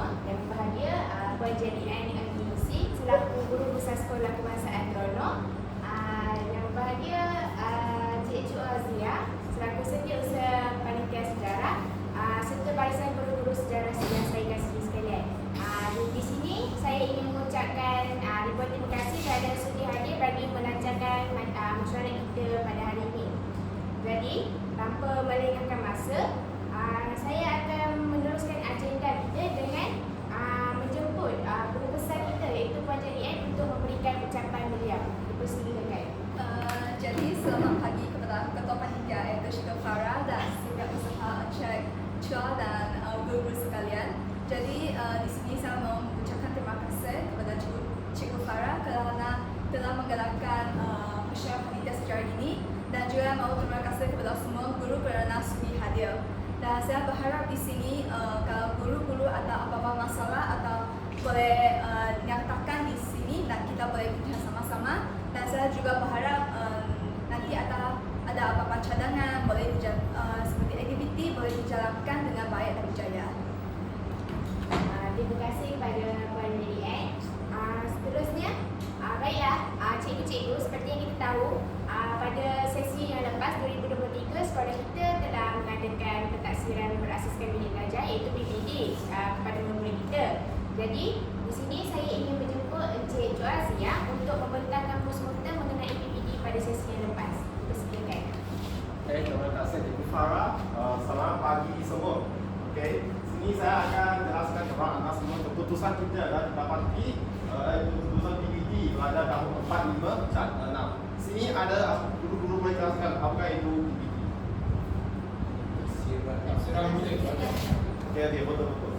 semua yang berbahagia, Puan Jenny Annie Anggi selaku Guru Besar Sekolah Kebangsaan Terengganu. Yang berbahagia, Cik Chu Azia selaku Setiausaha Panitia Sejarah, serta barisan guru-guru sejarah yang saya kasihi sekalian. Di sini saya ingin mengucapkan ribuan terima kasih kepada sudi hadir bagi melancarkan mesyuarat kita pada hari ini. Jadi, tanpa melengahkan masa, saya akan meneruskan agenda kita dengan menjemput guru besar kita iaitu Puan Jenny Annie untuk memberikan ucapan beliau. Dipersilakan. Jadi selamat pagi kepada Ketua Panitia iaitu Cikgu Farah dan Setiausaha Encik Chua dan guru-guru sekalian. Jadi di sini saya mau mengucapkan terima kasih kepada Cikgu Farah kerana telah menggerakkan mesyuarat Panitia Sejarah ini, dan juga mau terima kasih kepada semua guru kerana sudi hadir. Dan saya berharap di sini kalau guru-guru ada apa-apa masalah atau boleh nyatakan di sini dan kita boleh bincang sama-sama. Dan saya juga berharap nanti ada apa-apa cadangan boleh seperti aktiviti boleh dijalankan dengan baik dan berjaya. Terima kasih kepada Puan Jenny Annie. Seterusnya, baiklah cikgu-cikgu, seperti yang kita tahu, pada sesi yang lepas 2023 sekolah kita telah mengadakan pentaksiran berasaskan bilik belajar iaitu PPD kepada murid kita. Jadi di sini saya ingin menjemput Encik Chu Azia untuk membentangkan musmuta mengenai PPD pada sesi yang lepas. Persilakan. Okay, terima kasih Cikgu Farah. Selamat pagi semua. Okay, sini saya akan jelaskan kepada anda semua keputusan kita adalah didapati keputusan PPD pada tahun 45 dan 6. Sini ada guru-guru boleh jelaskan apakah itu PPD. Okay, betul-betul.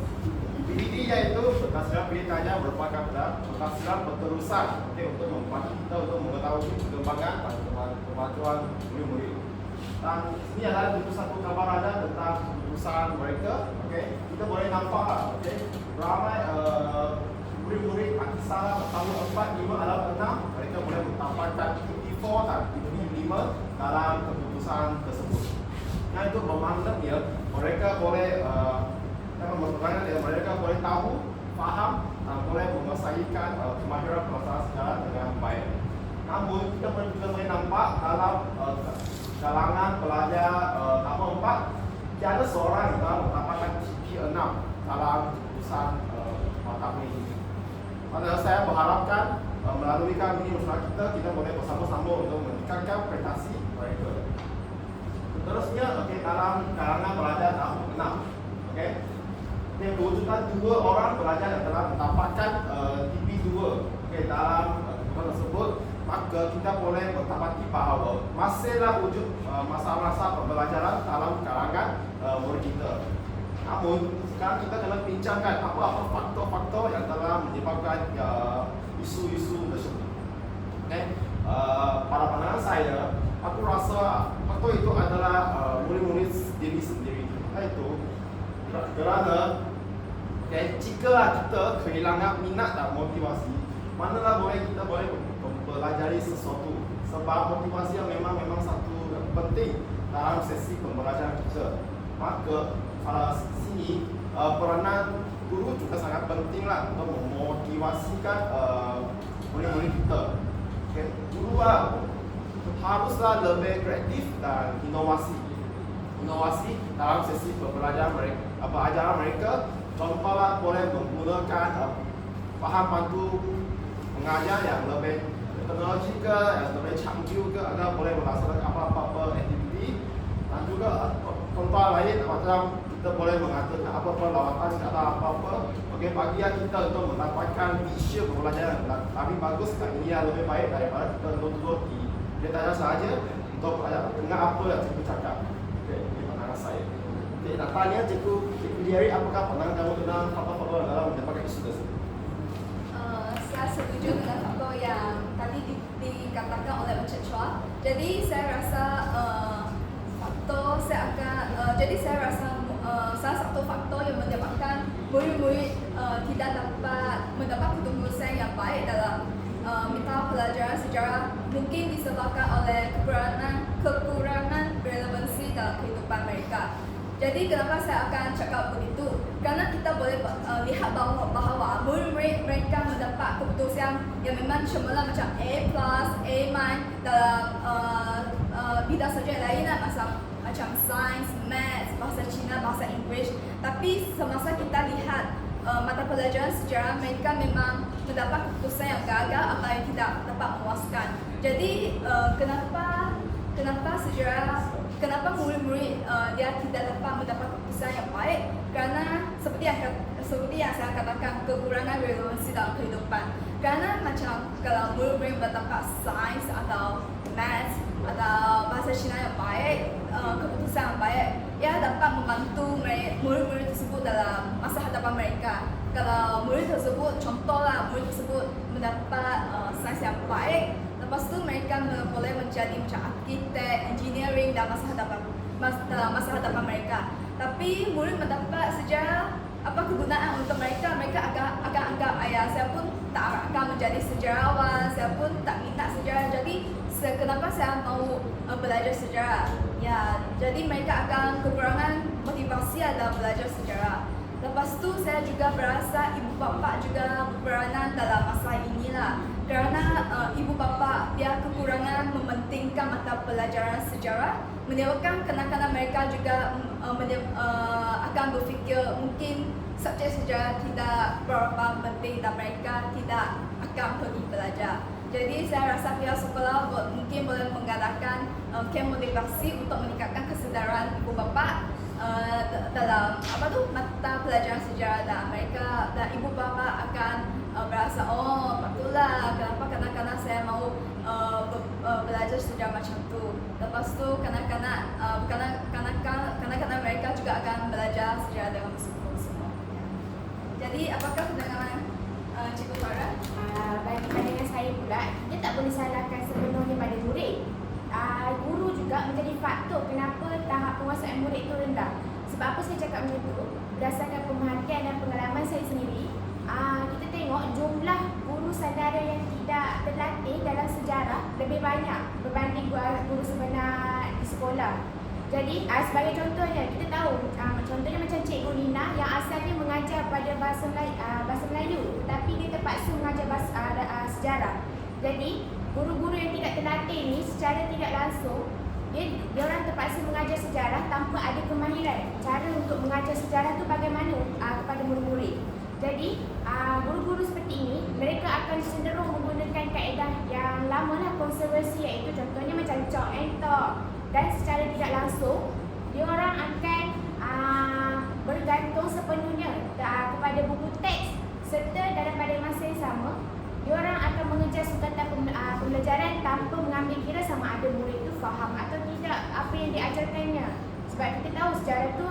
PPD iaitu pentafsiran bilik belajar merupakan pentafsiran berterusan untuk membantu kita untuk mengetahui perkembangan dan kemajuan murid-murid. Dan ini adalah satu kabar ada tentang keputusan mereka. Kita boleh nampak ramai murid-murid Akisara tahun 4, 5, dalam 6 mereka boleh mendapatkan 54 dan 55 dalam keputusan tersebut. Yang itu bermakna mereka boleh mereka boleh tahu, faham dan boleh menguasaikan kemahiran pelajaran sejarah dengan baik. Namun kita juga boleh nampak dalam kalangan pelajar tahun 4 tiada seorang yang telah mendapatkan CP 6 dalam keputusan mata kuliah ini. Maka saya berharapkan melalui kami usaha kita boleh bersama-sama untuk meningkatkan prestasi mereka. Seterusnya dalam kalangan pelajar tahun 6. Berwujudan 2 orang pelajar yang telah mendapatkan TP2 dalam keputusan tersebut, maka kita boleh mendapati bahawa masihlah wujud masa-masa pembelajaran dalam kalangan murid kita. Namun sekarang kita kena bincangkan apa-apa faktor-faktor yang telah menyebabkan isu-isu tersebut. Pada pandangan saya, aku rasa faktor itu adalah murid-murid sendiri. Itu kerana jika kita kehilangan minat dan motivasi, manalah kita boleh mempelajari sesuatu. Sebab motivasi yang memang satu yang penting dalam sesi pembelajaran kita. Maka pada sini peranan guru juga sangat pentinglah untuk memotivasikan murid-murid kita. Guru haruslah lebih kreatif dan inovasi dalam sesi pembelajaran mereka, ajaran mereka. Contohlah boleh menggunakan bahan pandu mengajar yang lebih teknologikal, yang lebih canggih agar boleh melaksanakan apa-apa aktiviti. Dan juga contoh lain macam kita boleh mengatakan apa-apa lawatan atau apa-apa bagi kita untuk mendapatkan visual pembelajaran lebih bagus dan ini yang lebih baik daripada kita duduk di tanya saja untuk dengar apa yang cikgu cakap. Ini pandangan saya. Nak tanya cikgu Diary, apakah pandangan kamu tentang faktor-faktor dalam mendapatkan isu tersebut? Saya setuju dengan faktor yang tadi dikatakan oleh Encik Chua. Jadi saya rasa salah satu faktor yang menyebabkan murid-murid tidak dapat mendapat ketumbuhan yang baik dalam mata pelajaran sejarah mungkin disebabkan oleh kekurangan relevansi dalam kehidupan mereka. Jadi kenapa saya akan cakap begitu? Karena kita boleh lihat bahawa murid-murid mereka mendapat keputusan yang memang cemerlang macam A+, A- dalam bidang subjek lain macam sains, maths, bahasa Cina, bahasa Inggeris. Tapi semasa kita lihat mata pelajaran sejarah, mereka memang mendapat keputusan yang gagal atau yang tidak dapat memuaskan. Jadi kenapa murid-murid dia tidak dapat mendapat keputusan yang baik? Karena seperti yang saya katakan, kekurangan relevansi dalam kehidupan. Karena macam kalau murid-murid mendapat sains atau maths atau bahasa Cina yang baik, keputusan yang baik, ia dapat membantu murid-murid tersebut dalam masa hadapan mereka. Kalau murid tersebut, contohlah murid tersebut mendapat sains yang baik, lepas tu mereka boleh menjadi macam arkitek, engineering dalam masa hadapan mereka. Tapi murid mendapat sejarah, apa kegunaan untuk mereka? Mereka akan anggap ayah saya pun tak akan menjadi sejarawan, saya pun tak minat sejarah. Jadi kenapa saya mau belajar sejarah? Ya, jadi mereka akan kekurangan motivasi dalam belajar sejarah. Lepas tu saya juga berasa ibu bapa juga berperanan dalam masa inilah. Kerana ibu bapa dia kekurangan mementingkan mata pelajaran sejarah, menyebabkan kanak-kanak mereka juga akan berfikir mungkin subjek sejarah tidak berapa penting dan mereka tidak akan pergi belajar. Jadi saya rasa pihak sekolah mungkin boleh mengadakan camp motivasi untuk meningkatkan kesedaran ibu bapa dalam mata pelajaran sejarah, dan mereka dan ibu bapa akan berasa, oh patutlah kenapa kanak-kanak saya mau belajar sejarah macam tu. Lepas tu kanak-kanak mereka juga akan belajar sejarah dengan bersungguh semua. Jadi apakah pandangan Cikgu Farah? Bagi pandangan saya pula, kita tak boleh salahkan sepenuhnya pada murid. Guru juga menjadi faktor kenapa tahap penguasaan murid itu rendah. Sebab apa saya cakap macam itu? Berdasarkan pemerhatian dan pengalaman saya sendiri, kita tengok jumlah guru saudara yang tidak terlatih dalam sejarah lebih banyak berbanding guru sebenar di sekolah. Jadi sebagai contohnya, kita tahu contohnya macam Cikgu Nina yang asalnya mengajar pada bahasa Melayu, tetapi dia terpaksa mengajar sejarah. Jadi guru-guru yang tidak terlatih ni secara tidak langsung dia orang terpaksa mengajar sejarah tanpa ada kemahiran cara untuk mengajar sejarah tu bagaimana kepada murid-murid. Jadi guru-guru seperti ini mereka akan cenderung menggunakan kaedah yang lamalah konservasi, iaitu contohnya macam chalk and talk, dan secara tidak langsung dia orang akan bergantung sepenuhnya kepada buku teks, serta dalam pada masa yang sama dia orang akan mengejar sukatan pembelajaran tanpa mengambil kira sama ada murid itu faham atau tidak apa yang diajarkannya. Sebab kita tahu sejarah tu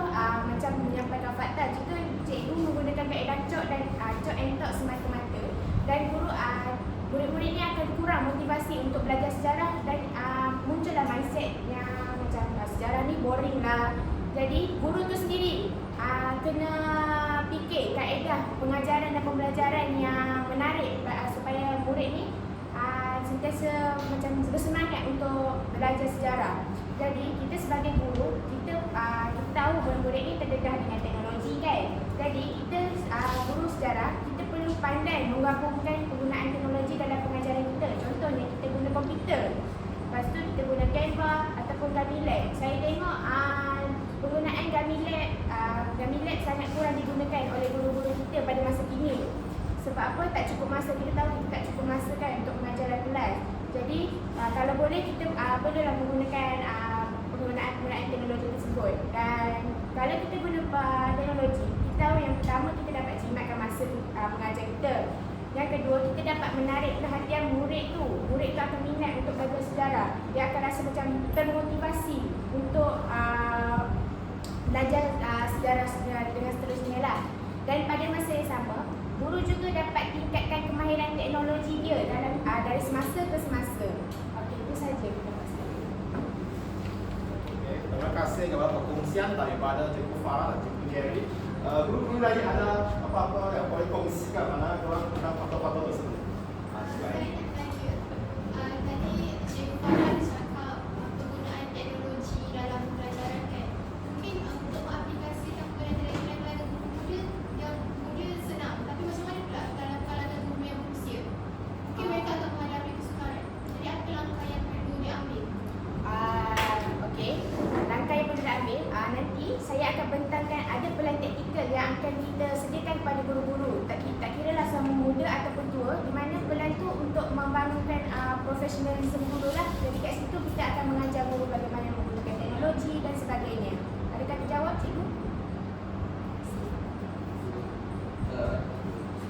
macam menyampaikan fakta, jika cikgu menggunakan kaedah chalk and talk semata-mata, dan murid-murid ni akan kurang motivasi untuk belajar sejarah, dan muncullah mindset yang macam sejarah ni boring lah. Jadi guru tu sendiri kena fikir kaedah pengajaran dan pembelajaran yang menarik supaya murid ni sentiasa macam bersemangat untuk belajar sejarah. Jadi kita sebagai guru, kita tahu murid-murid ni terdedah dengan teknologi kan. Jadi kita guru sejarah, kita perlu pandai menggabungkan penggunaan teknologi dalam pengajaran kita. Contohnya kita guna komputer, lepas tu kita guna Canva ataupun Gamilet. Saya tengok penggunaan Gamilet sangat kurang digunakan oleh guru-guru kita pada masa kini. Sebab apa? Tak cukup masa. Kita tahu kita tak cukup masa kan untuk mengajar dalam kelas. Jadi kalau boleh kita perlulah menggunakan penggunaan teknologi tersebut. Dan kalau kita guna teknologi, kita tahu yang pertama kita dapat jimatkan masa mengajar kita. Yang kedua, kita dapat menarik perhatian murid tu. Murid tu akan minat untuk belajar sejarah. Dia akan rasa macam termotivasi untuk belajar sejarah dengan seterusnya lah. Dan pada masa yang sama, guru juga dapat tingkatkan kemahiran teknologi dia dari semasa ke semasa. Okey, itu saja pendapat saya. Okay, terima kasih kepada perkongsian daripada Cikgu Farah dan Cikgu Jerry. Guru-guru lain ada apa-apa yang boleh kongsikan mana korang tentang faktor-faktor tersebut? Tadi Cikgu Farah cakap penggunaan teknologi dalam pelajaran kan. Mungkin untuk profesionalisme guru lah. Jadi kat situ kita akan mengajar guru bagaimana menggunakan teknologi dan sebagainya. Adakah terjawab cikgu?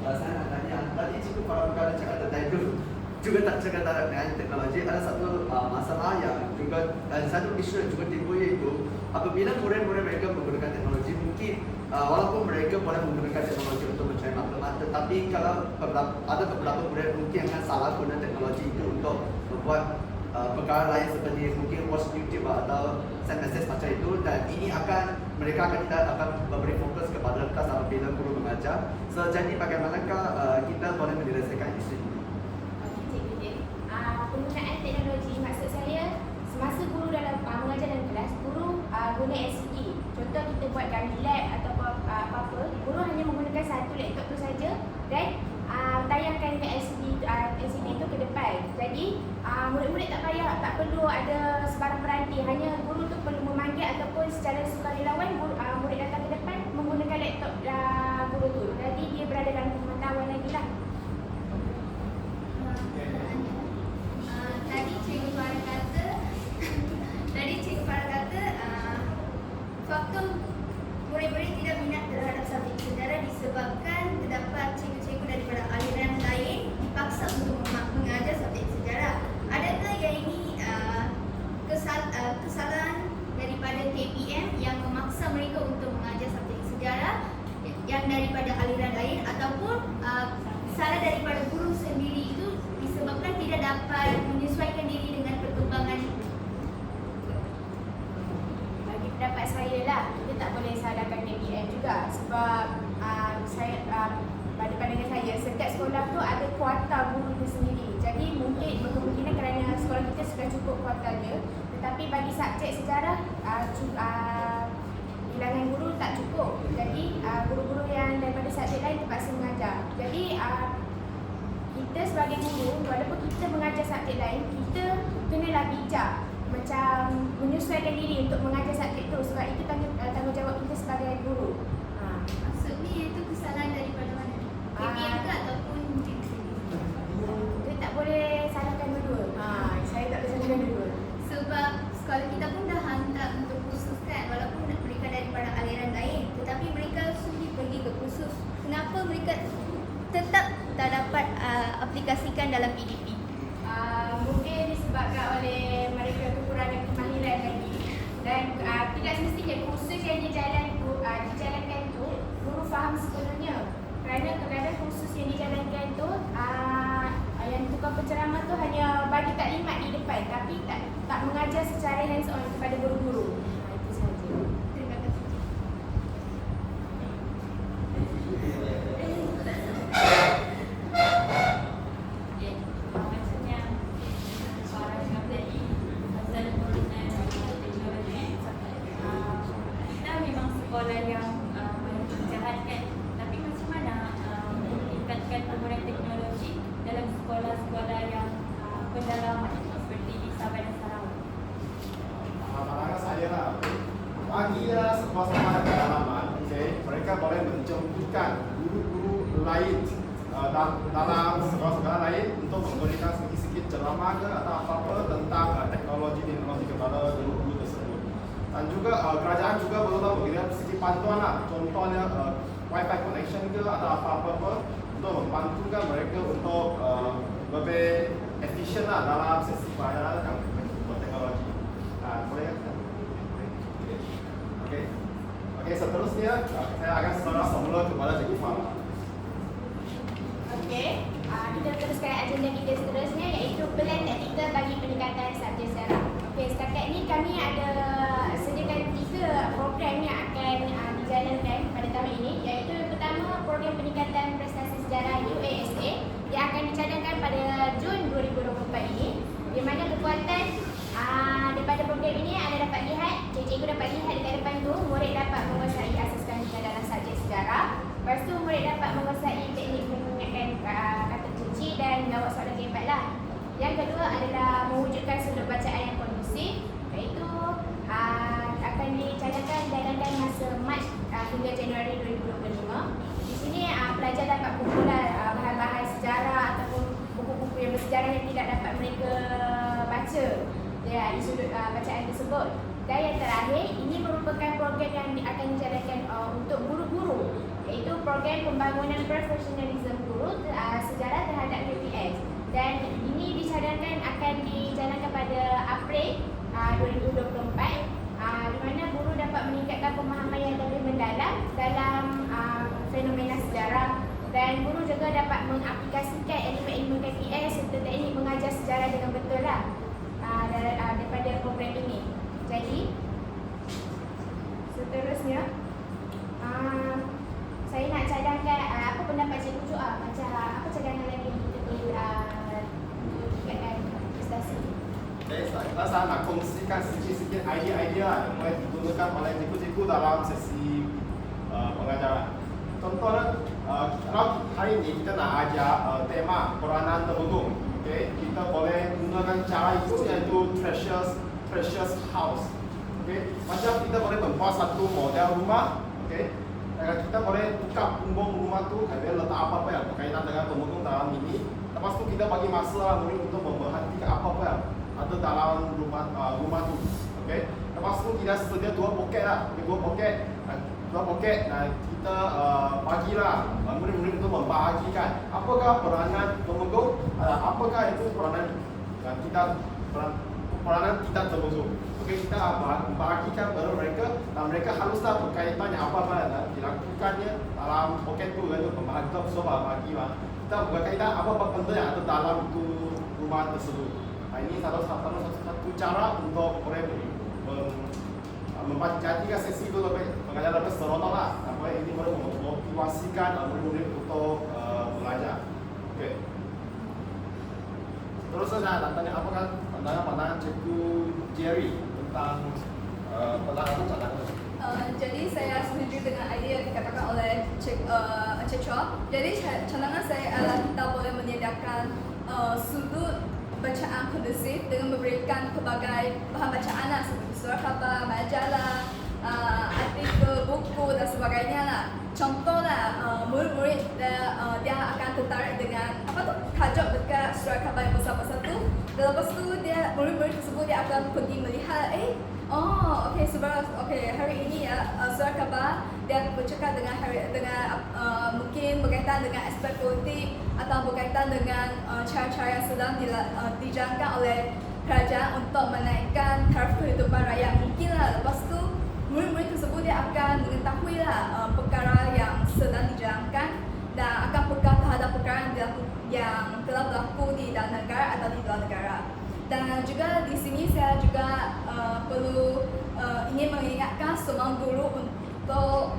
Saya nak tanya, tadi cikgu kalau bukan cakap tentang itu juga tak cakap dengan teknologi, ada satu masalah yang juga satu isu yang juga timbul, iaitu apabila murid-murid mereka menggunakan teknologi, mungkin walaupun mereka boleh menggunakan teknologi untuk mencari maklumat, tetapi kalau ada beberapa murid mungkin akan salah guna teknologi itu untuk membuat perkara lain seperti mungkin watch YouTube atau send message macam itu, dan ini mereka tidak akan memberi fokus kepada kelas apabila guru mengajar. So, jadi bagaimanakah kita boleh menyelesaikan isu ini? Penggunaan teknologi, maksud saya semasa guru dalam mengajar dalam kelas, guru guna LCD. Contoh kita buat kami lab atau apa-apa, guru hanya menggunakan satu laptop tu saja dan tayangkan ke LCD itu ke depan. Jadi murid-murid tak perlu ada sebarang peranti, hanya guru tu perlu memanggil ataupun secara sukarelawan murid datang ke depan menggunakan laptop guru tu. Jadi dia berada dalam pemantauan lagi lah. Tadi cikgu Farah kata faktor murid-murid tidak minat terhadap subjek sejarah disebabkan terdapat cikgu-cikgu daripada aliran lain dipaksa untuk mengajar subjek sejarah. Adakah yang ini kesalahan daripada KPM yang memaksa mereka untuk mengajar subjek sejarah yang daripada aliran lain, ataupun salah daripada guru sendiri itu disebabkan tidak dapat menyesuaikan diri dengan perkembangan? Bagi pendapat saya lah, kita tak boleh salahkan KPM juga, sebab saya pada pandangan saya, setiap sekolah tu ada kuota guru tu sendiri. Jadi mungkin berkemungkinan kerana sekolah kita sudah cukup kuota dia, tetapi bagi subjek sejarah bilangan guru tak cukup. Jadi guru-guru yang daripada subjek lain terpaksa mengajar. Jadi kita sebagai guru, walaupun kita mengajar subjek lain, kita kenalah bijak macam menyesuaikan diri untuk mengajar subjek tu, sebab itu tanggungjawab kita sebagai guru. Maksudnya itu kesalahan daripada mana? KPM ke ataupun cikgu sendiri? Kita tak boleh salahkan dua-dua. Saya tak boleh salahkan dua-dua. Sebab sekolah kita pun dah hantar untuk kursus kan, walaupun mereka daripada aliran lain, tetapi mereka sudi pergi ke kursus. Kenapa mereka tetap tak dapat aplikasikan dalam PDP? Mungkin disebabkan oleh mereka kekurangan kemahiran lagi, dan tidak semestinya kursus yang dijalankan tu guru faham sepenuhnya. Kerana kadang-kadang kursus yang dijalankan tu yang tukang penceramah tu hanya bagi taklimat di depan, tapi tak mengajar secara hands on kepada guru-guru. Itu saja. Terima kasih. Sekolah yang menjahatkan, tapi macam mana meningkatkan penggunaan teknologi dalam sekolah-sekolah yang pendalaman seperti di Sabah dan Sarawak? Pandangan saya lah, bagi sekolah-sekolah pendalaman, mereka boleh menjemputkan guru-guru lain dalam sekolah-sekolah lain untuk memberikan sedikit-sedikit ceramah ke atau apa-apa tentang teknologi kepada guru-guru tersebut. Dan juga kerajaan juga perlu memberikan sedikit bantuan lah, contohnya wifi connection ke atau apa-apa untuk membantukan mereka untuk lebih efisien lah dalam sesi pelajaran yang berteknologi. Boleh kan? Okey, seterusnya saya akan serah semula kepada Cikgu Farah. Okey, kita teruskan agenda kita seterusnya, iaitu pelan taktikal bagi peningkatan subjek sejarah. Okey, setakat ini kami ada sediakan 3 program yang akan dijalankan pada tahun ini, iaitu yang pertama program peningkatan prestasi sejarah UASA yang akan dicadangkan pada Jun 2024 ini, di mana kekuatan daripada program ini anda dapat lihat, cikgu dapat lihat dekat depan tu, murid dapat menguasai asas kandungan dalam subjek sejarah. Lepas tu murid dapat menguasai teknik menggunakan kata kunci dan jawab soalan G4 lah. Yang kedua adalah mewujudkan sudut bacaan yang kondusif, iaitu akan dicadangkan dalam masa Mac hingga Januari 2025. Di sini pelajar dapat kumpulan bahan-bahan sejarah ataupun buku-buku yang bersejarah yang tidak dapat mereka baca di sudut bacaan tersebut. Dan yang terakhir, ini merupakan program yang akan dijalankan untuk guru-guru, iaitu program pembangunan profesionalisme guru sejarah terhadap KPS. Dan ini dicadangkan akan dijalankan pada April 2024, di mana guru dapat meningkatkan pemahaman yang lebih mendalam dalam fenomena sejarah, dan guru juga dapat mengaplikasikan elemen-elemen KPS serta teknik mengajar sejarah dengan betul daripada program ini. Jadi seterusnya saya nak cadangkan apa pendapat Cikgu Joa, macam apa cadangan lagi kita boleh untuk tingkatkan prestasi. Okay, saya nak kongsikan sedikit-sedikit idea-idea yang boleh digunakan oleh cikgu-cikgu dalam sesi pengajaran. Contohnya, kalau hari ini kita nak ajar tema peranan temenggung, okay, kita boleh gunakan cara itu, iaitu precious house. Okay, macam kita boleh membuat satu model rumah, okay, kita boleh tukar punggung rumah tu, kita letak apa-apa yang berkaitan dengan temenggung dalam ini. Lepas tu kita bagi masa murid untuk memerhatikan apa-apa yang ada dalam rumah tu. Okay, lepas tu kita sedia dua poket lah, dua poket, dan kita bagilah murid-murid untuk membahagikan apakah peranan temenggung, apakah itu peranan peranan tidak temenggung. Okay, kita bahagikan kepada mereka, dan mereka haruslah berkaitan yang apa-apa yang dilakukannya dalam poket tu, iaitu pembahagian semua bahagilah. Kita berkaitan apa-apa benda yang ada dalam itu rumah tersebut. Ini satu cara untuk boleh menjadikan sesi itu lebih mengajar lebih seronok lah. Supaya ini boleh memotivasikan murid-murid untuk belajar. Okay. Terus saya nak tanya apakah pandangan Cikgu Jerry tentang cadangan. Jadi saya setuju dengan idea yang dikatakan oleh Cik Chua. Jadi cadangan saya adalah kita boleh menyediakan sudut bacaan kondusif dengan memberikan pelbagai bahan bacaan seperti surat khabar, majalah, artikel, buku dan sebagainya lah. Contohlah murid-murid dia akan tertarik dengan tajuk dekat surat khabar yang besar-besar tu. Dan lepas tu murid-murid tersebut dia akan pergi melihat hari ini surat khabar dia bercakap dengan mungkin berkaitan dengan aspek politik atau berkaitan dengan cara-cara yang sedang dijalankan oleh kerajaan untuk menaikkan taraf kehidupan rakyat. Mungkinlah lepas tu murid-murid tersebut dia akan mengetahui perkara yang sedang dijalankan dan akan peka terhadap perkara yang telah berlaku di dalam negara atau di luar negara. Dan juga di sini saya juga perlu ingin mengingatkan semua guru untuk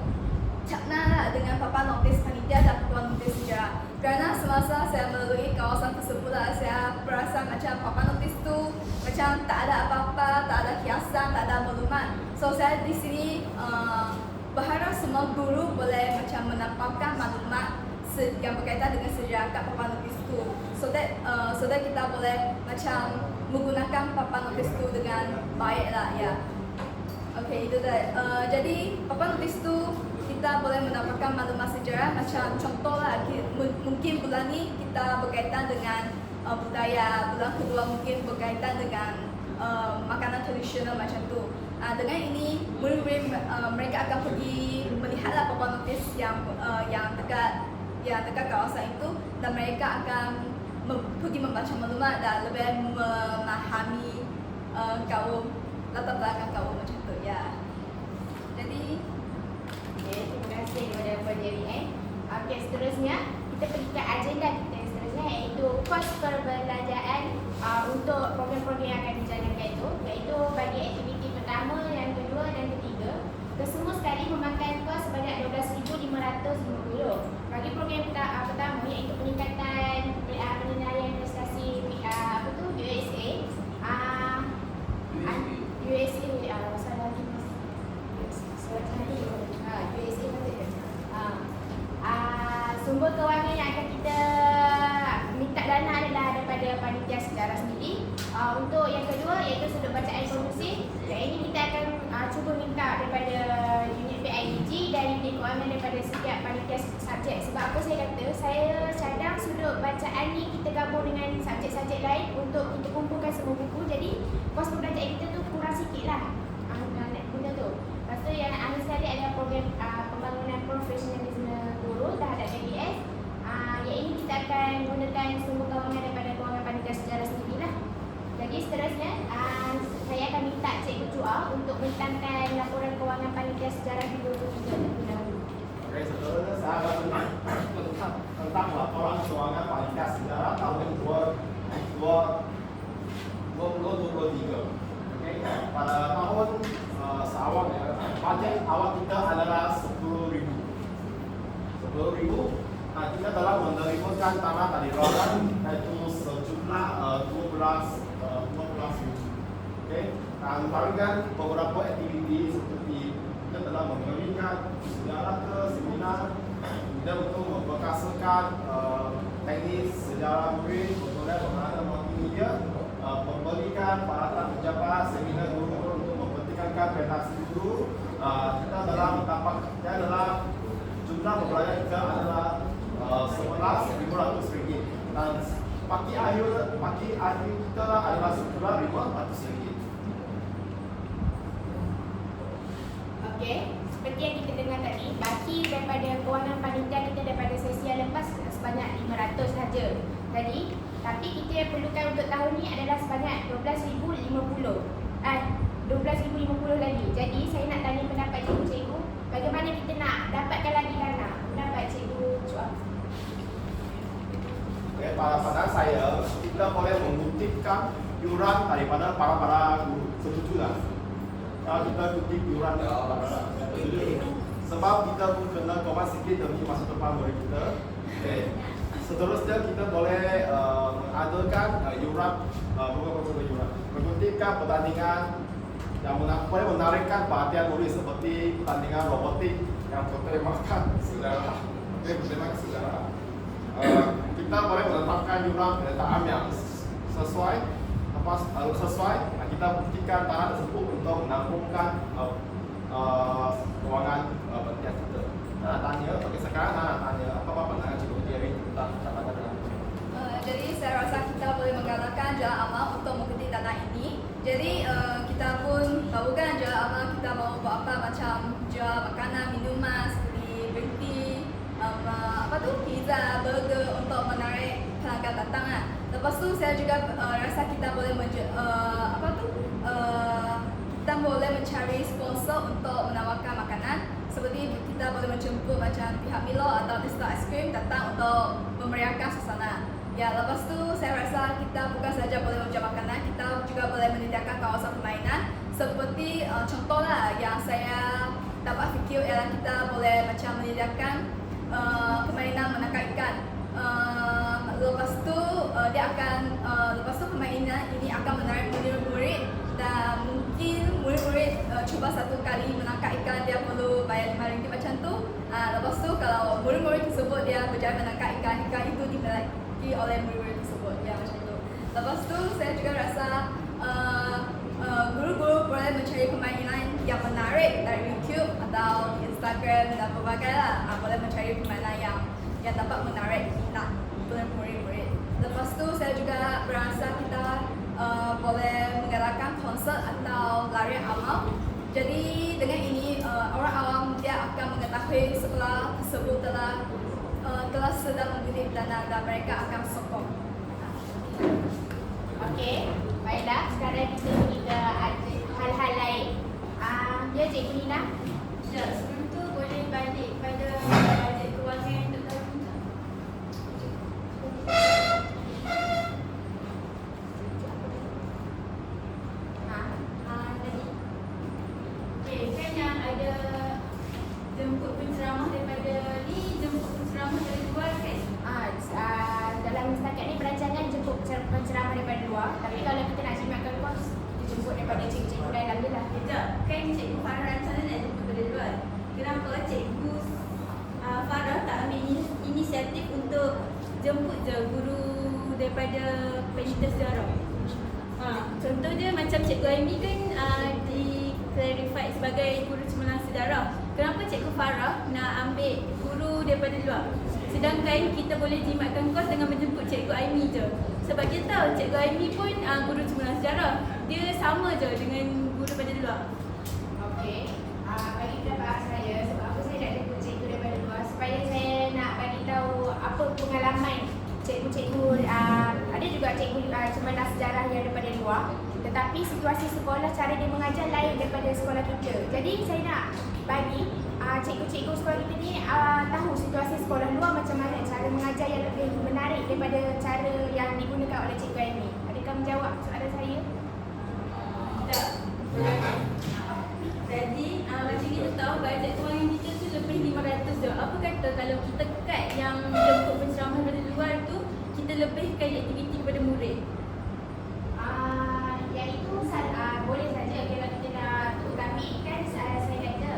cakna dengan papan notis panitia dan papan notis sejarah. Kerana semasa saya melalui kawasan tersebut saya perasan macam papan notis tu macam tak ada apa-apa, tak ada hiasan, tak ada maklumat. So saya di sini berharap semua guru boleh macam menampakkan maklumat yang berkaitan dengan sejarah kat papan notis tu. So that kita boleh macam menggunakan papan notis tu dengan baik lah ya. Okay, itu dah. Jadi papan notis tu kita boleh mendapatkan maklumat sejarah macam contohlah mungkin bulan ni kita berkaitan dengan budaya, bulan kedua mungkin berkaitan dengan makanan tradisional macam tu. Dengan ini murid-murid mereka akan pergi melihatlah papan notis yang dekat kawasan itu, dan mereka akan pergi membaca maklumat dan lebih memahami kaum latar belakang kaum macam tu ya. Jadi terima kasih kepada Puan Jerry. Okey, seterusnya kita pergi ke agenda kita yang seterusnya, iaitu kos perbelanjaan untuk program-program yang akan dijalankan itu, iaitu bagi aktiviti pertama, yang kedua dan ketiga, kesemua sekali memakan kos sebanyak RM12,550. Bagi program pertama, iaitu peningkatan penilaian prestasi sumber kewangan yang akan kita minta dana adalah daripada panitia sejarah sendiri. Untuk yang kedua iaitu sudut bacaan kondusif, yang ini kita akan cuba minta daripada unit PIDG dan unit kewangan daripada setiap panitia subjek. Sebab apa saya kata, saya cadang sudut bacaan ni kita gabung dengan subjek-subjek lain untuk kita kumpulkan semua buku. Jadi kos pembelajaran kita tu kurang sikit lah benda tu. Lepas tu yang akhir sekali ada program pembangunan profesionalisme guru terhadap KPS. Yang ini kita akan gunakan sumber kewangan daripada kewangan panitia sejarah sendirilah. Jadi seterusnya saya akan minta Cikgu Chua untuk bentangkan laporan kewangan panitia sejarah 2023 terlebih dahulu. Okey, seterusnya saya akan tentang laporan kewangan panitia sejarah tahun 2023. Okey, pada tahun seawal ya, bajet awal kita adalah 10,000. 10,000. Nah, kita telah menerimakan tanah dari rawan yaitu sejumlah 12,000. Okey, dan barukan beberapa aktiviti seperti kita telah memberikan sejarah ke seminar, kita untuk memperkasakan teknis sejarah murid, memperoleh peralatan multimedia, memberikan peralatan pejabat, seminar guru untuk mempertingkatkan prestasi guru. Kita telah mendapatkan adalah jumlah pembelajar kita adalah RM11,500 dan pagi akhir kita adalah RM9,500. Okey, seperti yang kita dengar tadi, baki daripada kewangan panitia kita daripada sesi yang lepas sebanyak 500 saja. Jadi, tapi kita yang perlukan untuk tahun ni adalah sebanyak 12,050. 12,050 lagi. Jadi, saya nak tanya pendapat cikgu-cikgu, bagaimana kita nak dapatkan lagi dana? Pendapat Cikgu Chua. Okay, pada pandangan saya, kita boleh mengutipkan iuran daripada para guru. Setuju tak? Kalau kita kutip iuran daripada setuju. Sebab kita pun kena komen sikit demi masa depan murid kita. Okay. Seterusnya kita boleh mengadakan iuran, mengutipkan pertandingan yang boleh menarikkan perhatian murid seperti pertandingan robotik yang bertemakan sejarah. Okay, bertemakan sejarah. Kita boleh menetapkan iuran pendataan yang sesuai. Kita buktikan tanah tersebut untuk menampungkan kewangan panitia kita. Nak tanya, bagi sekarang nak tanya apa pandangan Cikgu Thierry tentang catatan. Jadi saya rasa kita boleh menggalakkan jalan amal untuk mengikuti dana ini. Jadi kita pun tahu kan jalan amal kita mau buat apa, macam jual makanan, minuman seperti berhenti pizza, burger untuk menarik pelanggan datang lah. Lepas tu saya juga rasa kita boleh kita boleh mencari sponsor untuk menawarkan makanan. Seperti kita boleh menjemput macam pihak Milo atau Tista Ice Cream datang untuk memeriahkan suasana. Ya, lepas tu saya rasa kita bukan saja boleh menjual makanan, kita juga boleh menyediakan kawasan permainan. Seperti contohlah yang saya dapat fikir ialah kita boleh macam menyediakan permainan menangkap ikan. Lepas tu permainan ini akan menarik murid-murid dan mungkin murid-murid cuba satu kali menangkap ikan dia perlu bayar RM5 macam tu. Lepas tu kalau murid-murid tersebut dia berjaya menangkap ikan itu dimiliki oleh murid-murid tersebut, ya macam tu. Lepas tu saya juga rasa guru-guru boleh mencari permainan yang menarik dari YouTube atau Instagram dan berbagai lah. Boleh mencari permainan yang dapat menarik minat murid-murid. Lepas tu saya juga berasa kita boleh menggalakkan konsert atau larian amal. Jadi dengan ini orang awam dia akan mengetahui sekolah tersebut telah sedang memberi dana dan mereka akan sokong. Okey, baiklah. Sekarang kita pergi ke hal-hal lain. Ya, Cikgu Nina. Sekejap, sebelum tu boleh balik pada bajet kewangan untuk tahun ni. Tadi. Okey, kan yang ada jemput penceramah daripada ni, jemput penceramah dari luar kan? Dalam setakat ni perancangan jemput penceramah daripada luar. Tapi kalau kita nak jimatkan kos, kita jemput daripada cikgu-cikgu dalam je lah. Sekejap, kan Cikgu Farah rencana nak jemput dari luar. Kenapa Cikgu Farah tak ambil inisiatif untuk jemput je guru daripada pencinta sejarah? Contoh je macam Cikgu Aimi kan di-clarify sebagai guru cemerlang sejarah. kenapa Cikgu Farah nak ambil guru daripada luar? Sedangkan kita boleh jimatkan kos dengan menjemput Cikgu Aimi je. Sebab kita tahu Cikgu Aimi pun guru cemerlang sejarah. Dia sama je dengan guru daripada luar. Okey. Bagi pendapat saya, sebab apa saya nak jemput cikgu daripada luar, supaya saya nak bagi tahu apa pengalaman cikgu-cikgu, ada juga cikgu cemerlang sejarah yang daripada luar, tetapi situasi sekolah, cara dia mengajar lain daripada sekolah kita. Jadi saya nak bagi cikgu-cikgu sekolah kita ni tahu situasi sekolah luar macam mana, cara mengajar yang lebih menarik daripada cara yang digunakan oleh cikgu Aimi. Adakah menjawab soalan saya? Tak. Jadi macam kita tahu bajet kewangan kita tu lebih 500 je. Apa kata kalau kita cut yang jemput penceramah dari luar tu, kita lebihkan aktiviti pada murid? Iaitu boleh saja kalau kita nak tu, tapi kan saya kata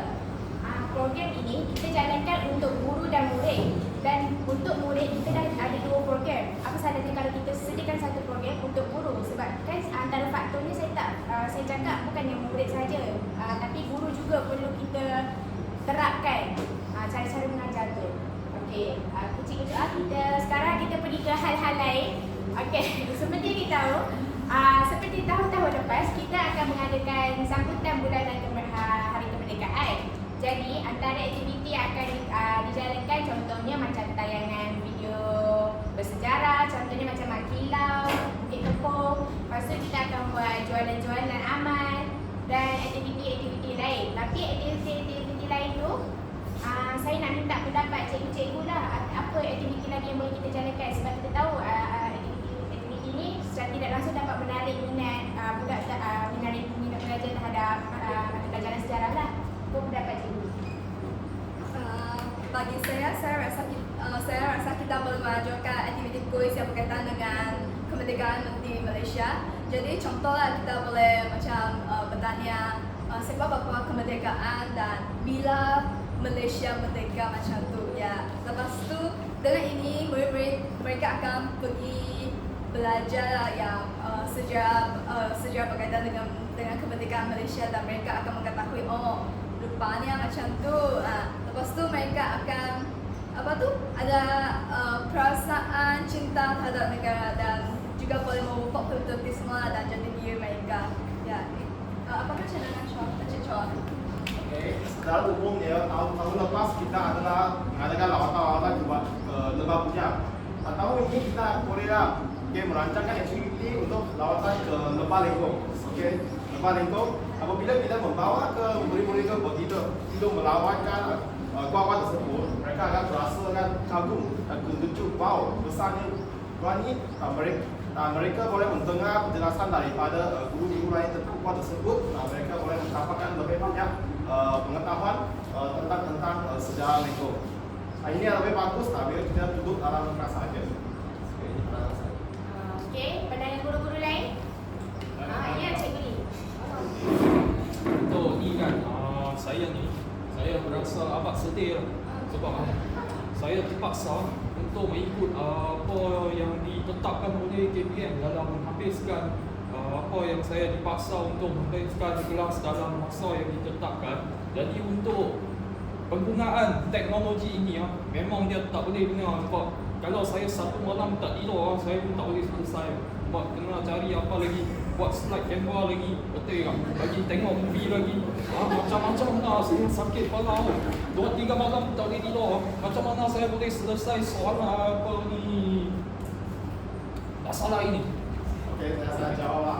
program ini kita jalankan untuk guru dan murid, dan untuk murid kita dah ada 2 program. Apa salahnya kalau kita sediakan satu program untuk guru? Sebab kan antara faktornya saya cakap bukan yang murid saja, tapi guru juga perlu kita terapkan cara-cara mengajar tu. Okey, kecil-kecil kita sekarang kita pergi ke hal-hal lain. Okey, seperti kita tahu, seperti tahun-tahun lepas kita akan mengadakan sambutan bulanan Hari Kemerdekaan. Jadi antara aktiviti yang akan dijalankan contohnya macam tayangan video bersejarah, contohnya macam mak kilau, bukit kepong. Lepas tu kita akan buat jualan-jualan amal dan aktiviti-aktiviti lain. Tapi aktiviti-aktiviti lain tu saya nak minta pendapat cikgu-cikgu lah, apa aktiviti lagi yang boleh kita jalankan, sebab kita tahu aktiviti ni secara tidak langsung dapat menarik minat budak, menarik minat pelajar terhadap pelajaran sejarah lah. Apa pendapat cikgu? Bagi saya rasa kita boleh mengajukan aktiviti kuis yang berkaitan dengan kemerdekaan di Malaysia. Jadi contohlah kita boleh macam bertanya sebab apa kemerdekaan dan bila Malaysia merdeka macam tu ya. Lepas tu dengan ini murid-murid mereka akan pergi belajar yang sejarah berkaitan dengan kemerdekaan Malaysia, dan mereka akan mengetahui rupanya macam tu. Lepas tu mereka akan ada perasaan cinta terhadap negara, dan juga boleh memupuk patriotisme dan jati diri mereka. Ya. Apakah cadangan Cik Chua? Okay. Secara umumnya tahun lepas kita adalah mengadakan lawatan-lawatan ke Lebah Bujang. Tahun ini kita bolehlah merancangkan aktiviti untuk lawatan ke Lebah Lengkong. Okay. Lebah Lengkong, apabila kita membawa ke murid-murid begitu melawatkan gua-gua tersebut, mereka akan merasakan kagum dan terkejut, wow, besarnya gua ni. Mereka boleh mendengar penjelasan daripada guru-guru lain tentang gua tersebut. Mereka boleh mendapatkan lebih banyak pengetahuan tentang sejarah Lengkong. Ini yang lebih bagus bila kita duduk dalam kelas saja. Okey, pandangan guru-guru lain? Ya, cikgu ni. Untuk ni kan, saya berasa amat sedih sebab saya terpaksa untuk mengikut apa yang ditetapkan oleh KPM dalam menghabiskan apa yang saya dipaksa untuk menghabiskan kelas dalam masa yang ditetapkan. Jadi untuk penggunaan teknologi ini memang dia tak boleh guna, sebab kalau saya satu malam tak tidur saya pun tak boleh selesai. Sebab kena cari apa lagi, buat slide camera lagi, betul tak? Bagi tengok movie lagi, macam-macam lah. Saya sakit kepala 2-3 malam tak boleh tidur. Macam mana saya boleh selesai soalan apa ni masalah ini? Okey, saya jawab lah.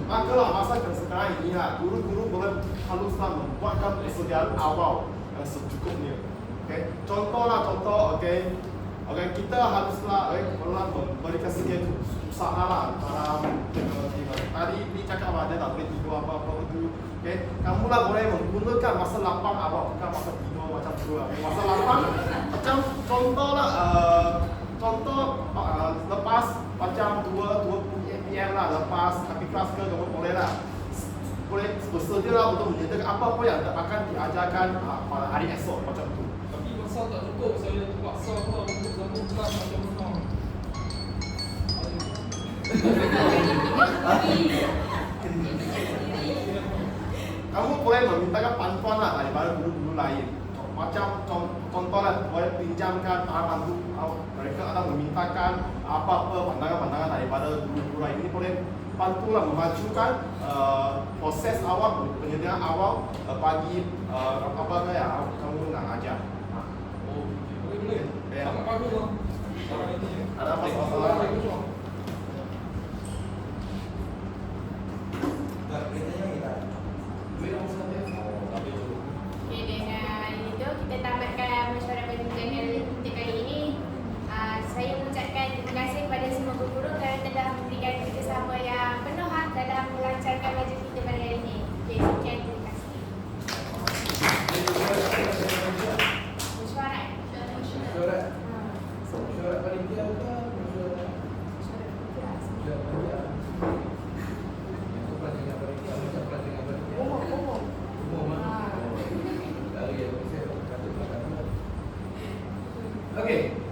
Maka masa sekarang ini guru-guru boleh haluslah membuatkan persediaan awal yang secukupnya. Okey, contoh. Okey, kita haruslah memberikan sedia usaha lah dalam tadi cakap ada tak boleh tidur apa-apa itu. Okey, kamu lah boleh menggunakan masa lapang awal, bukan masa tidur macam tu lah. Masa lapang macam contoh lepas macam 2 PM lah, lepas habis kelas ke kamu boleh bersedia lah untuk menyediakan apa-apa yang akan diajarkan pada hari esok macam tu. Tapi masa tak cukup, saya terpaksa untuk sambung kelas macam mana. kamu boleh memintakan bantuan lah daripada guru-guru lain. Macam contoh lah, boleh pinjamkan bantu mereka atau memintakan apa-apa pandangan-pandangan daripada guru-guru lain. Ini boleh bantulah memajukan proses awal, penyediaan awal bagi apa ya kamu nak ajar. Oh, boleh. Ya. Sangat bagus lah. Sekarang ini. Ada masalah? Okey, dengan itu kita tamatkan mesyuarat perbincangan untuk kali ini. Saya mengucapkan terima kasih kepada semua guru kerana telah memberikan kerjasama yang penuh dalam melancarkan majlis kita pada hari ini. Okey, sekian, terima kasih. Mesyuarat. Mesyuarat. Mesyuarat panitia ke mesyuarat? Mesyuarat kelas. Mesyuarat panitia. Itu pelantikan panitia, macam pelantikan panitia. Umum. Umum ah. Dari yang saya kata. Okey.